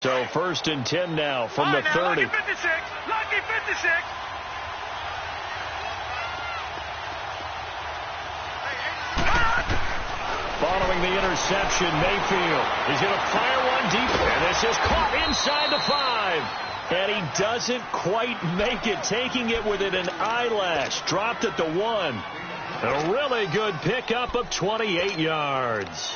So 1st and 10 now from the 30. Lucky 56. Lucky 56. Following the interception, Mayfield is going to fire one deep. And this is caught inside the 5. And he doesn't quite make it, taking it within an eyelash. Dropped at the 1. A really good pickup of 28 yards.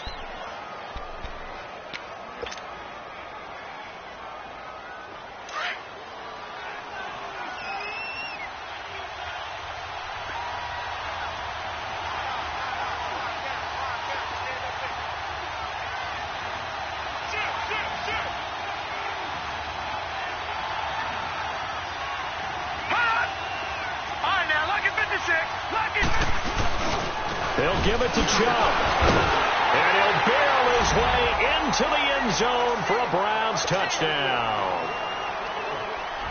They'll give it to Chubb. And he'll barrel his way into the end zone for a Browns touchdown.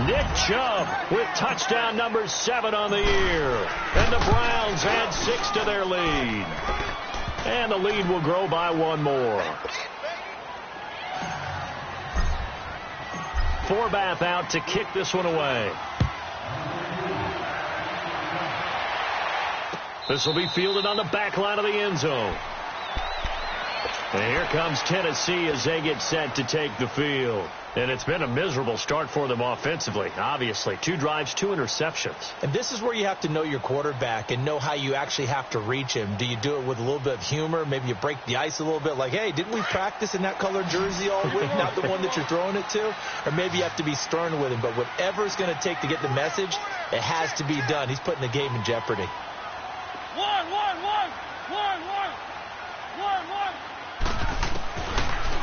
Nick Chubb with touchdown number 7 on the year. And the Browns add 6 to their lead. And the lead will grow by 1 more. Forbath out to kick this one away. This will be fielded on the back line of the end zone. And here comes Tennessee as they get set to take the field. And it's been a miserable start for them offensively, obviously. 2 drives, 2 interceptions. And this is where you have to know your quarterback and know how you actually have to reach him. Do you do it with a little bit of humor? Maybe you break the ice a little bit, like, hey, didn't we practice in that colored jersey all week, not the one that you're throwing it to? Or maybe you have to be stern with him. But whatever it's going to take to get the message, it has to be done. He's putting the game in jeopardy.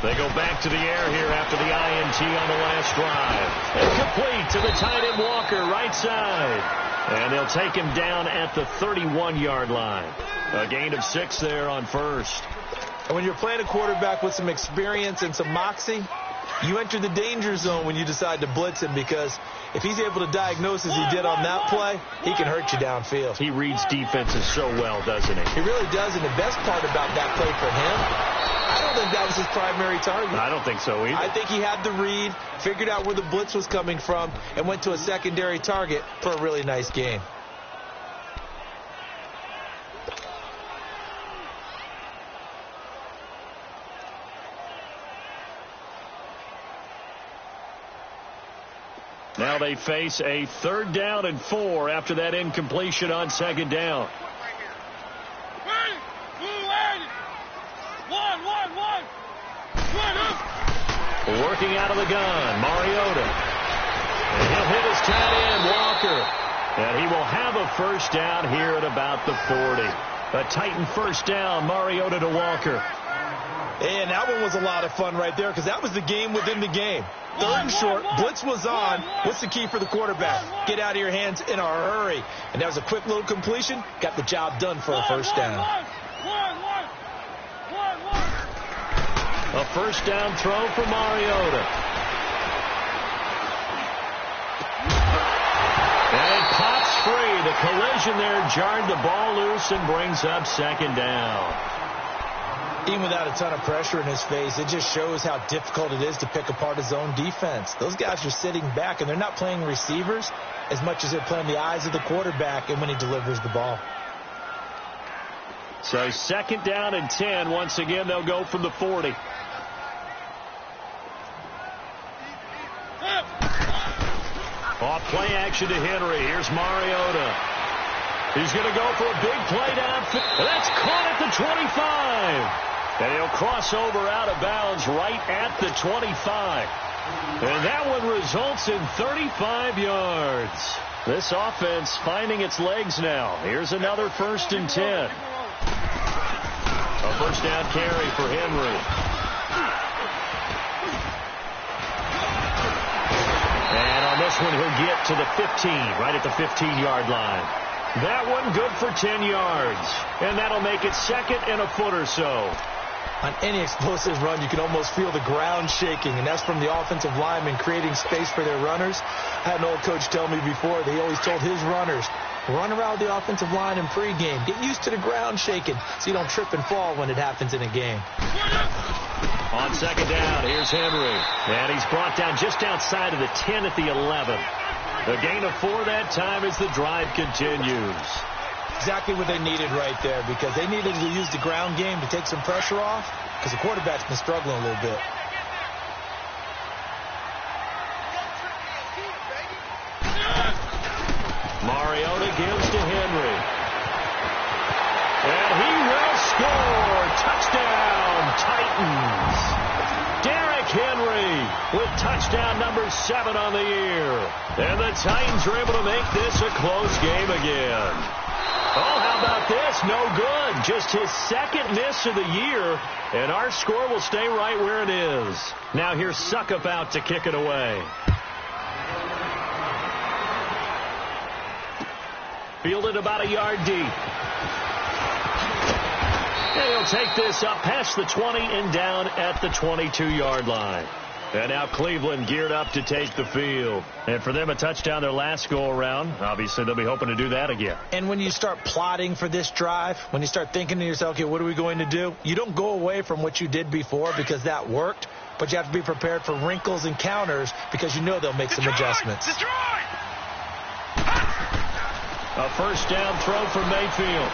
They go back to the air here after the INT on the last drive. And complete to the tight end Walker, right side. And they'll take him down at the 31-yard line. A gain of 6 there on first. And when you're playing a quarterback with some experience and some moxie, you enter the danger zone when you decide to blitz him, because if he's able to diagnose as he did on that play, he can hurt you downfield. He reads defenses so well, doesn't he? He really does, and the best part about that play for him, I don't think that was his primary target. I don't think so either. I think he had the read, figured out where the blitz was coming from, and went to a secondary target for a really nice game. Now they face a 3rd down and 4 after that incompletion on 2nd down. Working out of the gun, Mariota. And he'll hit his tight end, Walker. And he will have a 1st down here at about the 40. A Titan 1st down, Mariota to Walker. And that one was a lot of fun right there, because that was the game within the game. 3rd and short, blitz was on. What's the key for the quarterback? Get out of your hands in a hurry. And that was a quick little completion. Got the job done for a 1st down. A 1st down throw for Mariota. And it pops free. The collision there jarred the ball loose and brings up 2nd down. Even without a ton of pressure in his face, it just shows how difficult it is to pick apart his own defense. Those guys are sitting back, and they're not playing receivers as much as they're playing the eyes of the quarterback and when he delivers the ball. So 2nd down and 10. Once again, they'll go from the 40. Off play action to Henry. Here's Mariota. He's going to go for a big play downfield. That's caught at the 25. And he'll cross over out of bounds right at the 25. And that one results in 35 yards. This offense finding its legs now. Here's another 1st and 10. A 1st down carry for Henry. And on this one, he'll get to the 15, right at the 15-yard line. That one good for 10 yards. And that'll make it 2nd and a foot or so. On any explosive run, you can almost feel the ground shaking, and that's from the offensive linemen creating space for their runners. I had an old coach tell me before that he always told his runners, Run around the offensive line in pregame. Get used to the ground shaking so you don't trip and fall when it happens in a game. On second down, here's Henry. And he's brought down just outside of the 10 at the 11. A gain of 4 that time as the drive continues. Exactly what they needed right there, because they needed to use the ground game to take some pressure off, because the quarterback's been struggling a little bit. Mariota gives to Henry. And he will score. Touchdown, Titans. Derrick Henry with touchdown number 7 on the year. And the Titans are able to make this a close game again. Oh, how about this? No good. Just his second miss of the year. And our score will stay right where it is. Now here's Suckup out to kick it away. Fielded about a yard deep. And he'll take this up past the 20 and down at the 22-yard line. And now Cleveland geared up to take the field. And for them, a touchdown their last go-around. Obviously, they'll be hoping to do that again. And when you start plotting for this drive, when you start thinking to yourself, okay, what are we going to do? You don't go away from what you did before because that worked. But you have to be prepared for wrinkles and counters because you know they'll make some adjustments. A first down throw for Mayfield.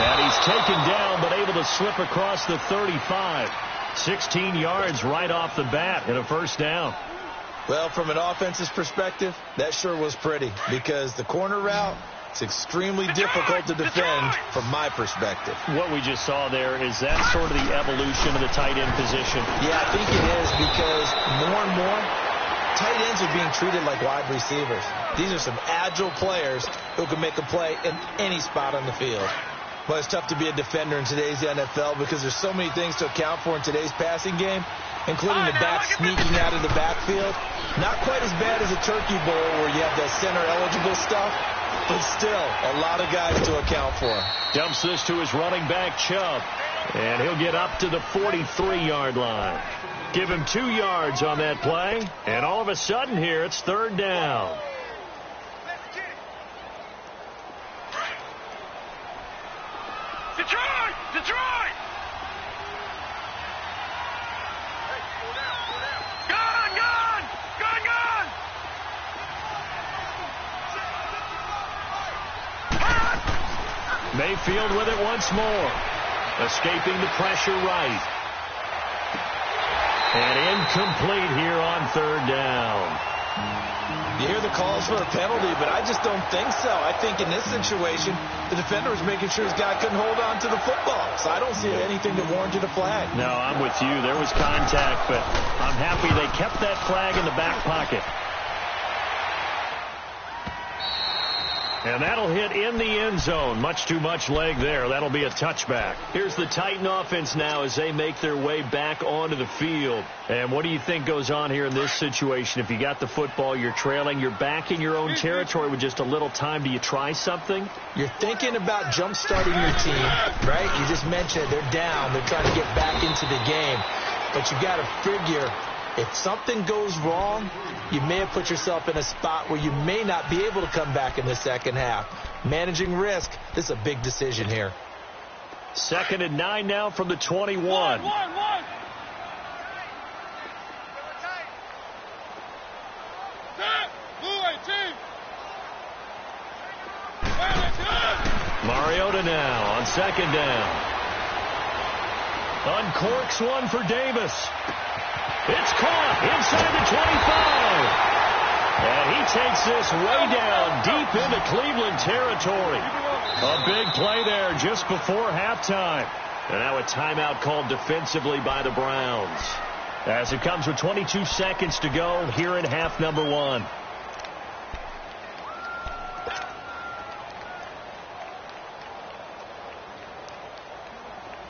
And he's taken down but able to slip across the 35. 16 yards right off the bat and a first down. Well, from an offense's perspective, that sure was pretty because the corner route, it's extremely difficult to defend from my perspective. What we just saw there, is that sort of the evolution of the tight end position? Yeah, I think it is because more and more tight ends are being treated like wide receivers. These are some agile players who can make a play in any spot on the field. Well, it's tough to be a defender in today's NFL because there's so many things to account for in today's passing game, including the back sneaking out of the backfield. Not quite as bad as a turkey bowl where you have the center-eligible stuff, but still a lot of guys to account for. Dumps this to his running back, Chubb, and he'll get up to the 43-yard line. Give him 2 yards on that play, and all of a sudden here it's third down. Detroit! Detroit! Gone! Gone! Gone! Gone! Mayfield with it once more. Escaping the pressure right. And incomplete here on third down. You hear the calls for a penalty, but I just don't think so. I think in this situation, the defender was making sure his guy couldn't hold on to the football. So I don't see anything that warranted a flag. No, I'm with you. There was contact, but I'm happy they kept that flag in the back pocket. And that'll hit in the end zone. Much too much leg there. That'll be a touchback. Here's the Titan offense now as they make their way back onto the field. And what do you think goes on here in this situation? If you got the football, you're trailing, you're back in your own territory with just a little time. Do you try something? You're thinking about jump-starting your team, right? You just mentioned they're down. They're trying to get back into the game. But you got to figure if something goes wrong, you may have put yourself in a spot where you may not be able to come back in the second half. Managing risk, this is a big decision here. 2nd and 9 now from the 21. Mariota now on 2nd down. Uncorks one for Davis. It's caught inside the 25. And he takes this way down deep into Cleveland territory. A big play there just before halftime. And now a timeout called defensively by the Browns. As it comes with 22 seconds to go here in half number 1.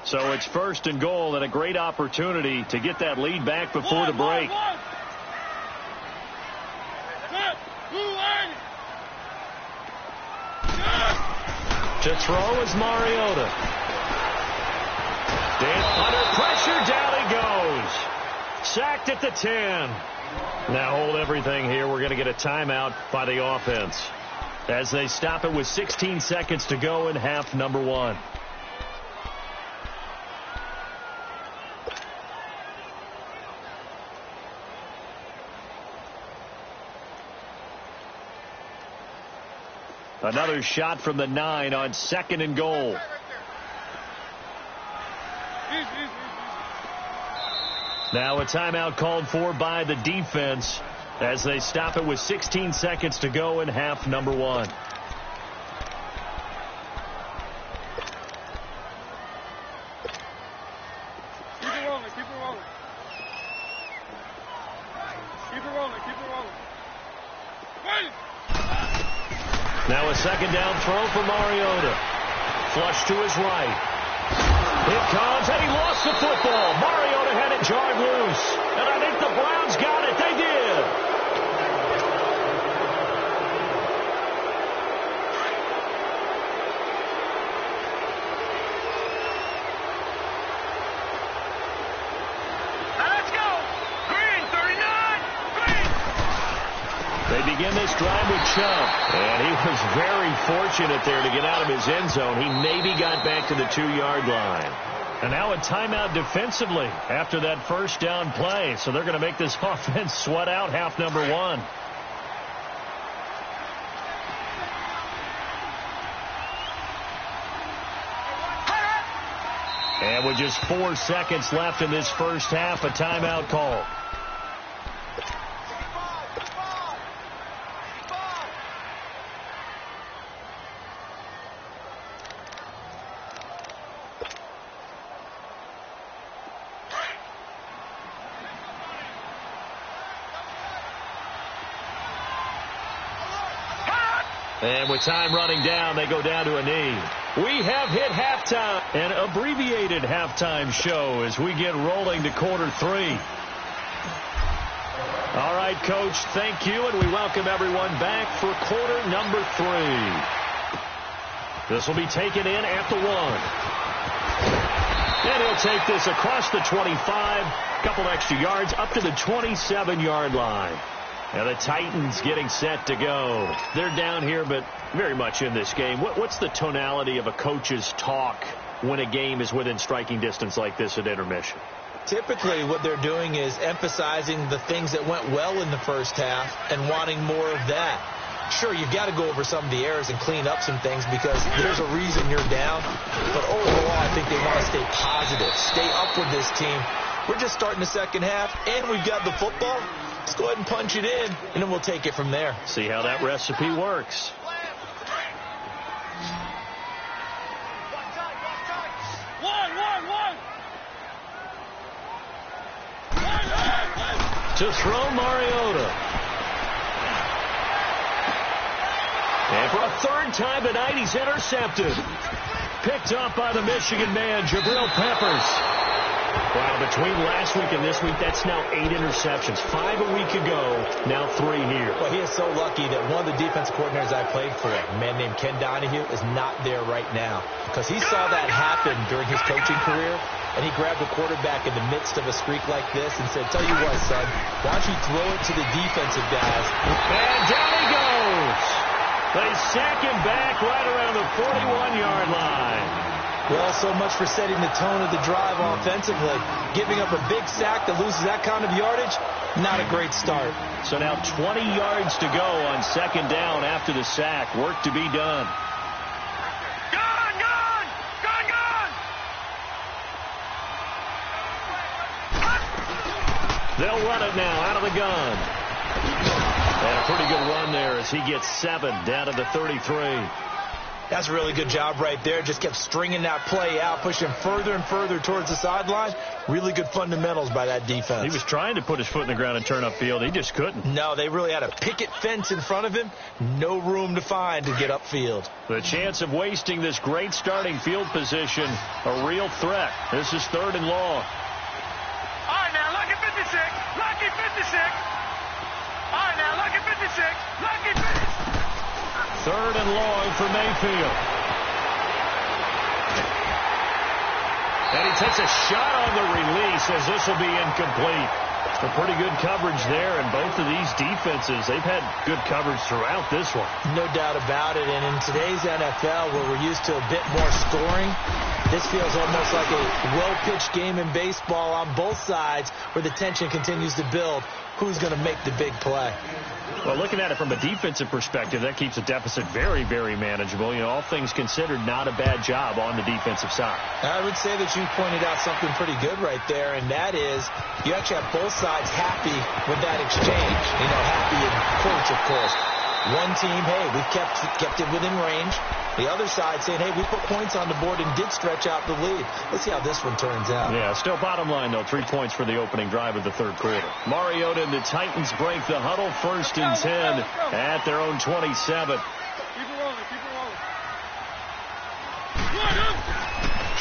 So it's 1st and goal and a great opportunity to get that lead back before the break. To throw is Mariota. Under pressure, down he goes. Sacked at the 10. Now hold everything here. We're going to get a timeout by the offense. as they stop it with 16 seconds to go in half number one. Another shot from the 9 on 2nd and goal. Now a timeout called for by the defense as they stop it with 16 seconds to go in half number one. Keep it rolling, keep it rolling. Keep it rolling, keep it rolling. Wait! Now a second down throw for Mariota. Flush to his right. It comes, and he lost the football. Mariota had it jarred loose. And I think the Browns got it. They did. Let's go! Green, 39! Green! They begin this drive with Chubb. And he was very fortunate there to get out of his end zone. He maybe got back to the 2-yard line. And now a timeout defensively after that first down play. So they're going to make this offense sweat out half number one. And with just 4 seconds left in this first half, a timeout call. And with time running down, they go down to a knee. We have hit halftime, an abbreviated halftime show as we get rolling to quarter 3. All right, Coach, thank you, and we welcome everyone back for quarter number 3. This will be taken in at the 1. And he'll take this across the 25, couple extra yards up to the 27-yard line. And the Titans getting set to go. They're down here, but very much in this game. What's the tonality of a coach's talk when a game is within striking distance like this at intermission? Typically, what they're doing is emphasizing the things that went well in the first half and wanting more of that. Sure, you've got to go over some of the errors and clean up some things because there's a reason you're down. But overall, I think they want to stay positive, stay up with this team. We're just starting the second half, and we've got the football. Let's go ahead and punch it in, and then we'll take it from there. See how that recipe works. One. To throw Mariota. And for a third time tonight, he's intercepted. Picked up by the Michigan man, Jabril Peppers. Wow, between last week and this week, that's now 8 interceptions. 5 a week ago, now 3 here. Well, he is so lucky that one of the defense coordinators I played for, a man named Ken Donahue, is not there right now. Because he saw that happen during his coaching career, and he grabbed the quarterback in the midst of a streak like this and said, tell you what, son, why don't you throw it to the defensive guys? And down he goes. They sack him back right around the 41-yard line. Well, so much for setting the tone of the drive offensively. Giving up a big sack that loses that kind of yardage, not a great start. So now 20 yards to go on second down after the sack. Work to be done. They'll run it now out of the gun. And a pretty good run there as he gets 7 down to the 33. That's a really good job right there. Just kept stringing that play out, pushing further and further towards the sideline. Really good fundamentals by that defense. He was trying to put his foot in the ground and turn upfield. He just couldn't. No, they really had a picket fence in front of him. No room to find to get upfield. The chance of wasting this great starting field position, a real threat. This is 3rd and long. All right, now, lucky 56. Lucky 56. All right, now, lucky 56. Lucky 56. 3rd and long for Mayfield. And he takes a shot on the release as this will be incomplete. A pretty good coverage there, and both of these defenses, they've had good coverage throughout this one. No doubt about it, and in today's NFL, where we're used to a bit more scoring, this feels almost like a well-pitched game in baseball on both sides where the tension continues to build. Who's going to make the big play? Well, looking at it from a defensive perspective, that keeps the deficit very, very manageable. You know, all things considered, not a bad job on the defensive side. I would say that you pointed out something pretty good right there, and that is you actually have both sides happy with that exchange. You know, happy in quotes, of course. One team, hey, we kept it within range. The other side saying, hey, we put points on the board and did stretch out the lead. Let's see how this one turns out. Yeah, still bottom line, though, 3 points for the opening drive of the third quarter. Mariota and the Titans break the huddle, 1st and 10 at their own 27. Keep it rolling, keep it rolling.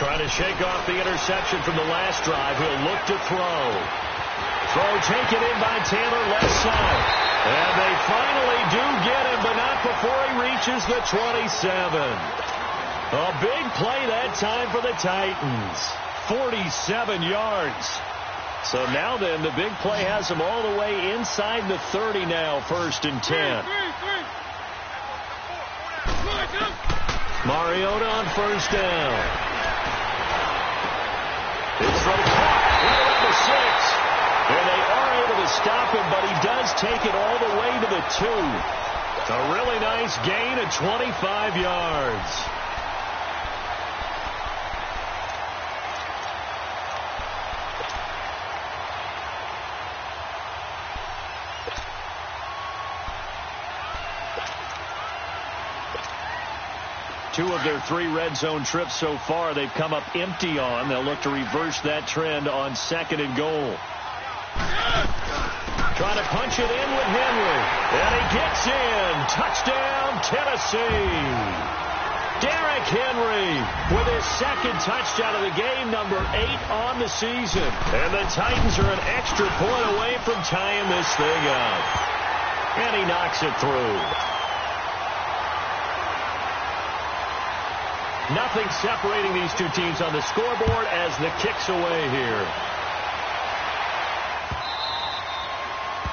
Trying to shake off the interception from the last drive. He'll look to throw. Throw taken in by Taylor, left side. And they finally do get him, but not before he reaches the 27. A big play that time for the Titans. 47 yards. So now then, the big play has him all the way inside the 30 now, 1st and 10. Mariota on 1st down. It's from right around the 6. And they are able to stop him, but he does take it all the way to the 2. A really nice gain of 25 yards. Two of their 3 red zone trips so far, they've come up empty on. They'll look to reverse that trend on 2nd and goal. Trying to punch it in with Henry. And he gets in. Touchdown, Tennessee. Derrick Henry with his 2nd touchdown of the game, number 8 on the season. And the Titans are an extra point away from tying this thing up. And he knocks it through. Nothing separating these two teams on the scoreboard as the kick's away here.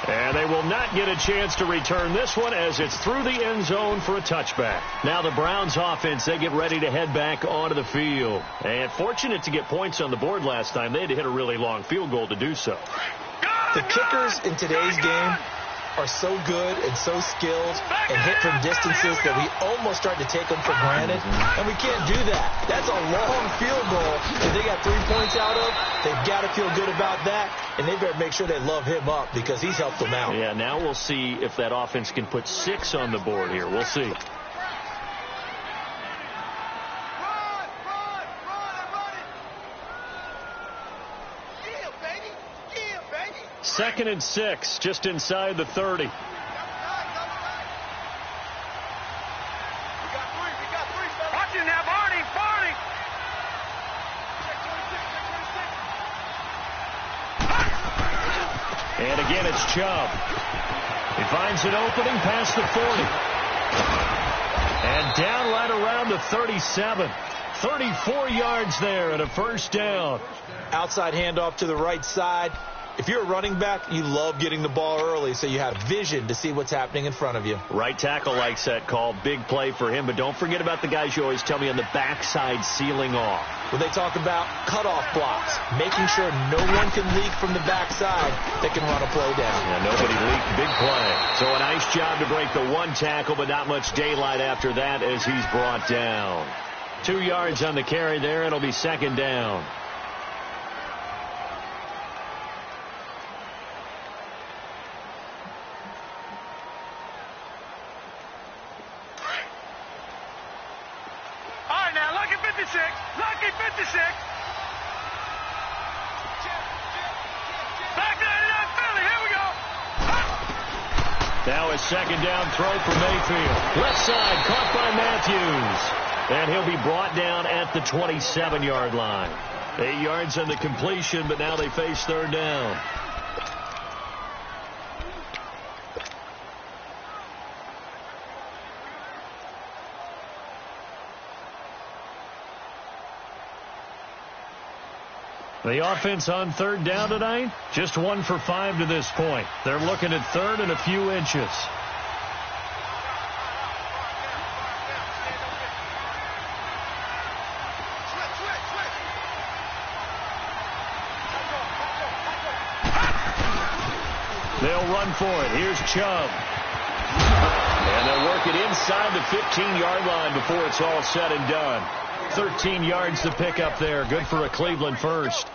And they will not get a chance to return this one as it's through the end zone for a touchback. Now the Browns offense, they get ready to head back onto the field. And fortunate to get points on the board last time. They had to hit a really long field goal to do so. The kickers in today's game are so good and so skilled and hit from distances that we almost start to take them for granted, and we can't do that. That's a long field goal that they got 3 points out of. They've got to feel good about that, and they better make sure they love him up because he's helped them out. Yeah, now we'll see if that offense can put 6 on the board here. We'll see. Second and 6, just inside the 30. We got 3. Watch it now, Barney. And again, it's Chubb. He finds an opening past the 40. And down right around the 37. 34 yards there and a 1st down. Outside handoff to the right side. If you're a running back, you love getting the ball early so you have vision to see what's happening in front of you. Right tackle likes that call. Big play for him. But don't forget about the guys you always tell me on the backside sealing off. When they talk about cutoff blocks, making sure no one can leak from the backside that can run a play down. Yeah, nobody leaked. Big play. So a nice job to break the 1 tackle, but not much daylight after that as he's brought down. 2 yards on the carry there. It'll be 2nd down. Lucky 56. Back to that Philly. Here we go. Now a 2nd down throw for Mayfield. Left side caught by Matthews. And he'll be brought down at the 27-yard line. 8 yards on the completion, but now they face 3rd down. The offense on third down tonight, just 1 for 5 to this point. They're looking at third and a few inches. They'll run for it. Here's Chubb. And they'll work it inside the 15-yard line before it's all said and done. 13 yards to pick up there. Good for a Cleveland first.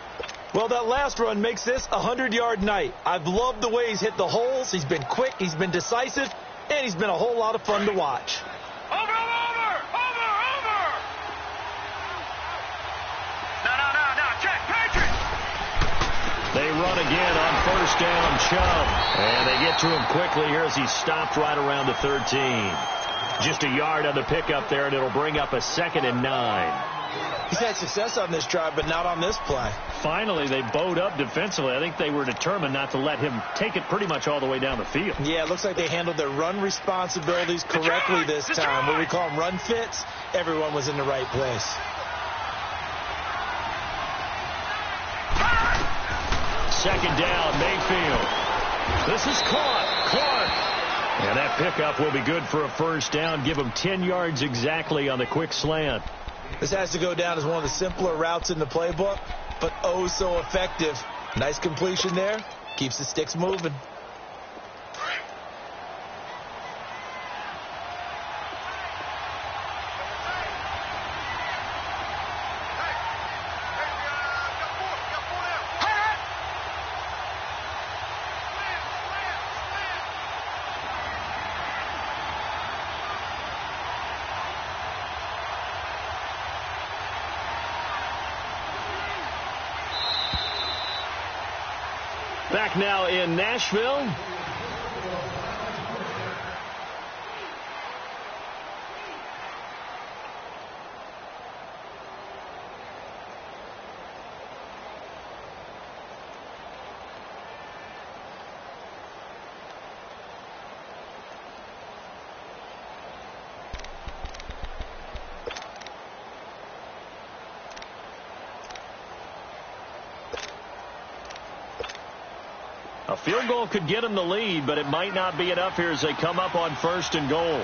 Well, that last run makes this a 100-yard night. I've loved the way he's hit the holes. He's been quick, he's been decisive, and he's been a whole lot of fun to watch. Over! No, check, Patriots! They run again on first down, Chubb. And they get to him quickly here as he stopped right around the 13. Just a yard on the pickup there, and it'll bring up a 2nd and 9. He's had success on this drive, but not on this play. Finally, they bowed up defensively. I think they were determined not to let him take it pretty much all the way down the field. Yeah, it looks like they handled their run responsibilities correctly this time. What we call them run fits, everyone was in the right place. Second down, Mayfield. This is Clark. And that pickup will be good for a first down. Give him 10 yards exactly on the quick slant. This has to go down as one of the simpler routes in the playbook, but oh so effective. Nice completion there. Keeps the sticks moving. Back now in Nashville. A field goal could get them the lead, but it might not be enough here as they come up on 1st and goal.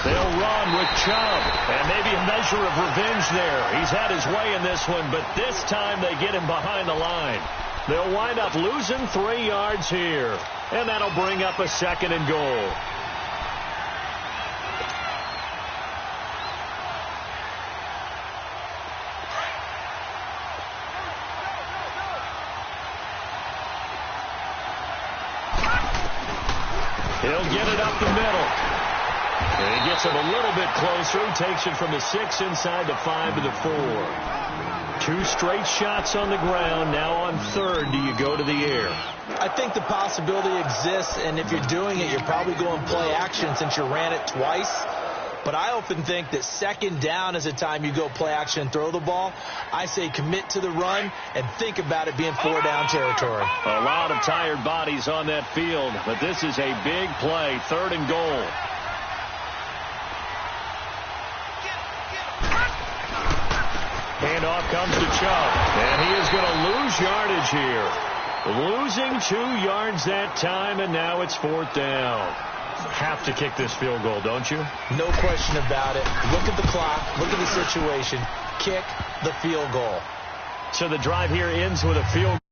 They'll run with Chubb, and maybe a measure of revenge there. He's had his way in this one, but this time they get him behind the line. They'll wind up losing 3 yards here, and that'll bring up a 2nd and goal. He'll get it up the middle. And he gets it a little bit closer. He takes it from the 6 inside the 5 to the 4. 2 straight shots on the ground. Now on 3rd, do you go to the air? I think the possibility exists, and if you're doing it, you're probably going play action since you ran it twice. But I often think that 2nd down is a time you go play action and throw the ball. I say commit to the run and think about it being 4-down territory. A lot of tired bodies on that field, but this is a big play, 3rd and goal. Handoff comes to Chubb, and he is going to lose yardage here. Losing 2 yards that time, and now it's 4th down. Have to kick this field goal, don't you? No question about it. Look at the clock. Look at the situation. Kick the field goal. So the drive here ends with a field goal.